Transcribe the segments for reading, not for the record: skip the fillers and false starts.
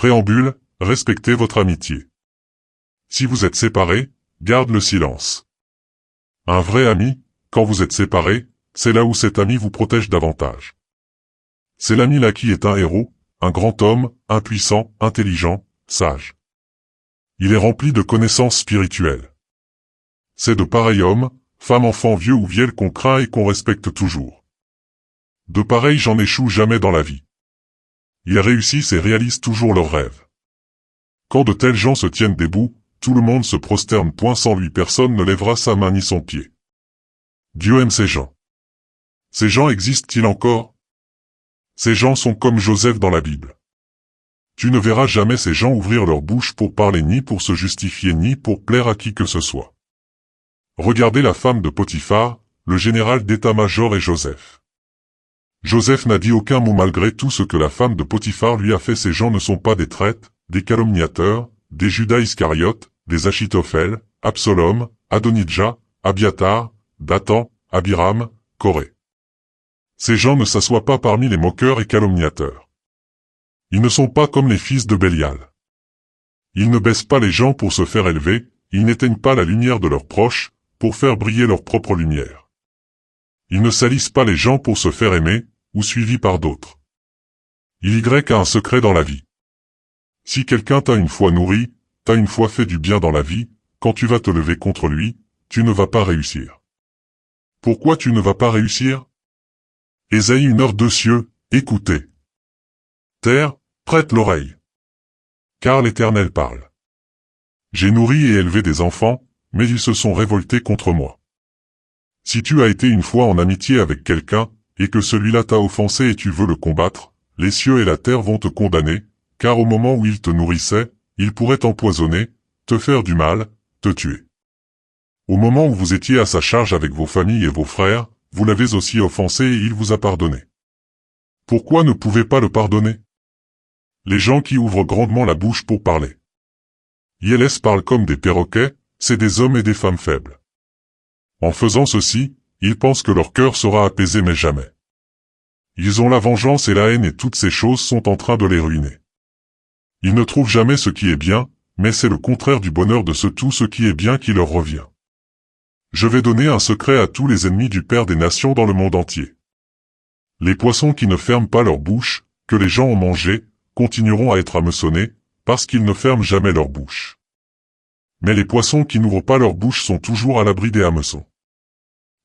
Préambule, respectez votre amitié. Si vous êtes séparés, garde le silence. Un vrai ami, quand vous êtes séparés, c'est là où cet ami vous protège davantage. C'est l'ami là qui est un héros, un grand homme, impuissant, intelligent, sage. Il est rempli de connaissances spirituelles. C'est de pareils hommes, femmes, enfants, vieux ou vieilles qu'on craint et qu'on respecte toujours. De pareils j'en échoue jamais dans la vie. Ils réussissent et réalisent toujours leurs rêves. Quand de tels gens se tiennent debout, tout le monde se prosterne, point sans lui personne ne lèvera sa main ni son pied. Dieu aime ces gens. Ces gens existent-ils encore? Ces gens sont comme Joseph dans la Bible. Tu ne verras jamais ces gens ouvrir leur bouche pour parler ni pour se justifier ni pour plaire à qui que ce soit. Regardez la femme de Potiphar, le général d'état-major et Joseph. Joseph n'a dit aucun mot malgré tout ce que la femme de Potiphar lui a fait. Ces gens ne sont pas des traîtres, des calomniateurs, des Judas Iscariote, des Achitophel, Absalom, Adonijah, Abiatar, Dathan, Abiram, Coré. Ces gens ne s'assoient pas parmi les moqueurs et calomniateurs. Ils ne sont pas comme les fils de Bélial. Ils ne baissent pas les gens pour se faire élever, ils n'éteignent pas la lumière de leurs proches, pour faire briller leur propre lumière. Ils ne salissent pas les gens pour se faire aimer, ou suivis par d'autres. Il y a un secret dans la vie. Si quelqu'un t'a une fois nourri, t'a une fois fait du bien dans la vie, quand tu vas te lever contre lui, tu ne vas pas réussir. Pourquoi tu ne vas pas réussir? Ésaïe 1h2 cieux, écoutez. Terre, prête l'oreille. Car l'Éternel parle. J'ai nourri et élevé des enfants, mais ils se sont révoltés contre moi. Si tu as été une fois en amitié avec quelqu'un, et que celui-là t'a offensé et tu veux le combattre, les cieux et la terre vont te condamner, car au moment où il te nourrissait, il pourrait t'empoisonner, te faire du mal, te tuer. Au moment où vous étiez à sa charge avec vos familles et vos frères, vous l'avez aussi offensé et il vous a pardonné. Pourquoi ne pouvez pas le pardonner? Les gens qui ouvrent grandement la bouche pour parler. Ils parlent comme des perroquets, c'est des hommes et des femmes faibles. En faisant ceci, ils pensent que leur cœur sera apaisé mais jamais. Ils ont la vengeance et la haine et toutes ces choses sont en train de les ruiner. Ils ne trouvent jamais ce qui est bien, mais c'est le contraire du bonheur de tout ce qui est bien qui leur revient. Je vais donner un secret à tous les ennemis du Père des nations dans le monde entier. Les poissons qui ne ferment pas leur bouche, que les gens ont mangé, continueront à être hameçonnés, parce qu'ils ne ferment jamais leur bouche. Mais les poissons qui n'ouvrent pas leur bouche sont toujours à l'abri des hameçons.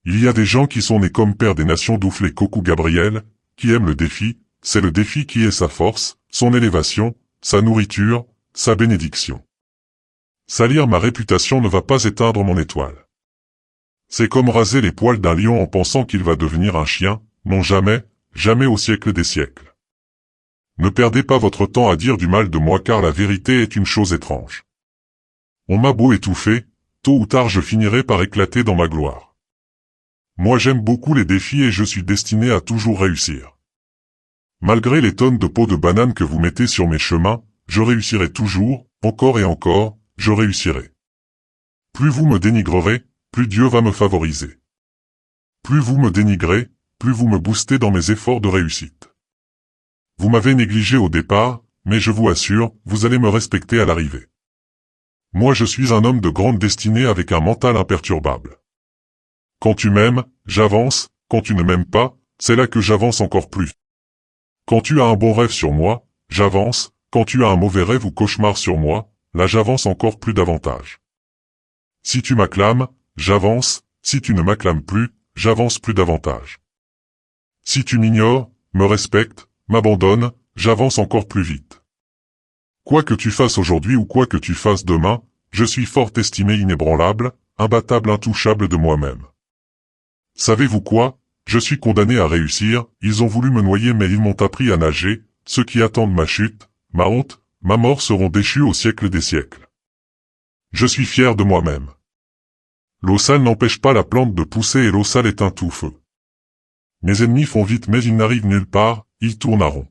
Il y a des gens qui sont nés comme Père des nations d'Ouflé Coucou Gabriel, qui aiment le défi, c'est le défi qui est sa force, son élévation, sa nourriture, sa bénédiction. Salir ma réputation ne va pas éteindre mon étoile. C'est comme raser les poils d'un lion en pensant qu'il va devenir un chien, non jamais, jamais au siècle des siècles. Ne perdez pas votre temps à dire du mal de moi car la vérité est une chose étrange. On m'a beau étouffer, tôt ou tard je finirai par éclater dans ma gloire. Moi j'aime beaucoup les défis et je suis destiné à toujours réussir. Malgré les tonnes de peaux de banane que vous mettez sur mes chemins, je réussirai toujours, encore et encore, je réussirai. Plus vous me dénigrerez, plus Dieu va me favoriser. Plus vous me dénigrez, plus vous me boostez dans mes efforts de réussite. Vous m'avez négligé au départ, mais je vous assure, vous allez me respecter à l'arrivée. Moi je suis un homme de grande destinée avec un mental imperturbable. Quand tu m'aimes, j'avance, quand tu ne m'aimes pas, c'est là que j'avance encore plus. Quand tu as un bon rêve sur moi, j'avance, quand tu as un mauvais rêve ou cauchemar sur moi, là j'avance encore plus davantage. Si tu m'acclames, j'avance, si tu ne m'acclames plus, j'avance plus davantage. Si tu m'ignores, me respectes, m'abandonnes, j'avance encore plus vite. Quoi que tu fasses aujourd'hui ou quoi que tu fasses demain, je suis fort estimé inébranlable, imbattable, intouchable de moi-même. Savez-vous quoi? Je suis condamné à réussir, ils ont voulu me noyer mais ils m'ont appris à nager, ceux qui attendent ma chute, ma honte, ma mort seront déchus au siècle des siècles. Je suis fier de moi-même. L'eau sale n'empêche pas la plante de pousser et l'eau sale est un tout feu. Mes ennemis font vite mais ils n'arrivent nulle part, ils tournent à rond.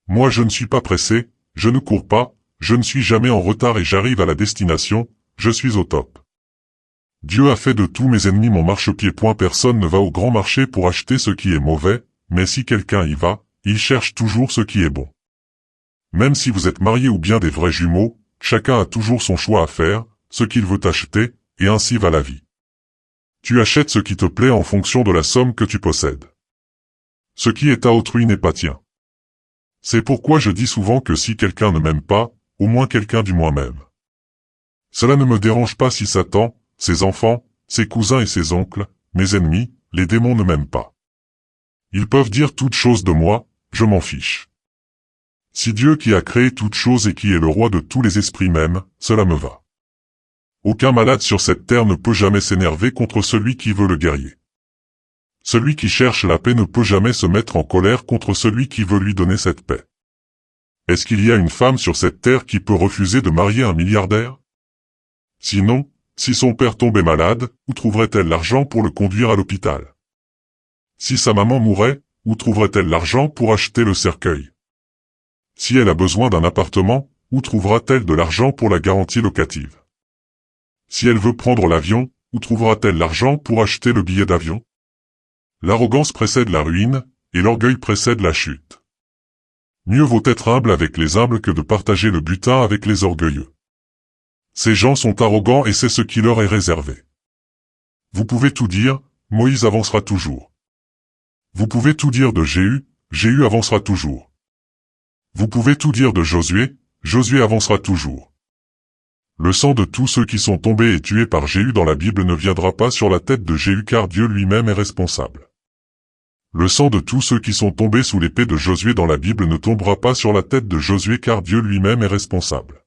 Moi je ne suis pas pressé, je ne cours pas, je ne suis jamais en retard et j'arrive à la destination, je suis au top. Dieu a fait de tous mes ennemis mon marchepied. Personne ne va au grand marché pour acheter ce qui est mauvais, mais si quelqu'un y va, il cherche toujours ce qui est bon. Même si vous êtes mariés ou bien des vrais jumeaux, chacun a toujours son choix à faire, ce qu'il veut acheter, et ainsi va la vie. Tu achètes ce qui te plaît en fonction de la somme que tu possèdes. Ce qui est à autrui n'est pas tien. C'est pourquoi je dis souvent que si quelqu'un ne m'aime pas, au moins quelqu'un du moins m'aime. Cela ne me dérange pas si Satan, ses enfants, ses cousins et ses oncles, mes ennemis, les démons ne m'aiment pas. Ils peuvent dire toutes choses de moi, je m'en fiche. Si Dieu qui a créé toutes choses et qui est le roi de tous les esprits m'aime, cela me va. Aucun malade sur cette terre ne peut jamais s'énerver contre celui qui veut le guerrier. Celui qui cherche la paix ne peut jamais se mettre en colère contre celui qui veut lui donner cette paix. Est-ce qu'il y a une femme sur cette terre qui peut refuser de marier un milliardaire? Sinon, si son père tombait malade, où trouverait-elle l'argent pour le conduire à l'hôpital? Si sa maman mourait, où trouverait-elle l'argent pour acheter le cercueil? Si elle a besoin d'un appartement, où trouvera-t-elle de l'argent pour la garantie locative? Si elle veut prendre l'avion, où trouvera-t-elle l'argent pour acheter le billet d'avion? L'arrogance précède la ruine, et l'orgueil précède la chute. Mieux vaut être humble avec les humbles que de partager le butin avec les orgueilleux. Ces gens sont arrogants et c'est ce qui leur est réservé. Vous pouvez tout dire, Moïse avancera toujours. Vous pouvez tout dire de Jéhu, Jéhu avancera toujours. Vous pouvez tout dire de Josué, Josué avancera toujours. Le sang de tous ceux qui sont tombés et tués par Jéhu dans la Bible ne viendra pas sur la tête de Jéhu car Dieu lui-même est responsable. Le sang de tous ceux qui sont tombés sous l'épée de Josué dans la Bible ne tombera pas sur la tête de Josué car Dieu lui-même est responsable.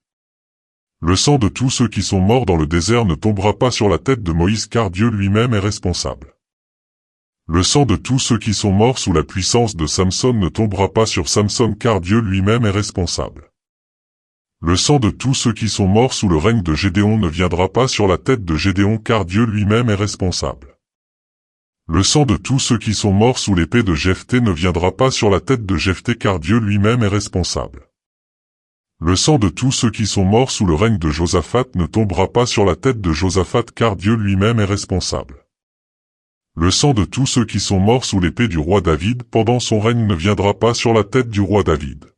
Le sang de tous ceux qui sont morts dans le désert ne tombera pas sur la tête de Moïse car Dieu lui-même est responsable. Le sang de tous ceux qui sont morts sous la puissance de Samson ne tombera pas sur Samson car Dieu lui-même est responsable. Le sang de tous ceux qui sont morts sous le règne de Gédéon ne viendra pas sur la tête de Gédéon car Dieu lui-même est responsable. Le sang de tous ceux qui sont morts sous l'épée de Jephthé ne viendra pas sur la tête de Jephthé car Dieu lui-même est responsable. Le sang de tous ceux qui sont morts sous le règne de Josaphat ne tombera pas sur la tête de Josaphat car Dieu lui-même est responsable. Le sang de tous ceux qui sont morts sous l'épée du roi David pendant son règne ne viendra pas sur la tête du roi David.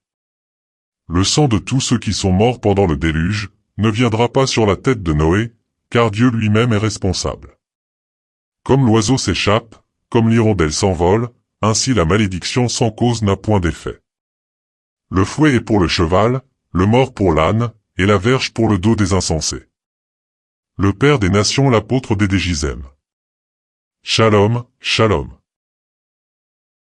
Le sang de tous ceux qui sont morts pendant le déluge ne viendra pas sur la tête de Noé, car Dieu lui-même est responsable. Comme l'oiseau s'échappe, comme l'hirondelle s'envole, ainsi la malédiction sans cause n'a point d'effet. Le fouet est pour le cheval, le mors pour l'âne, et la verge pour le dos des insensés. Le Père des nations l'apôtre des Dégizem. Shalom, shalom.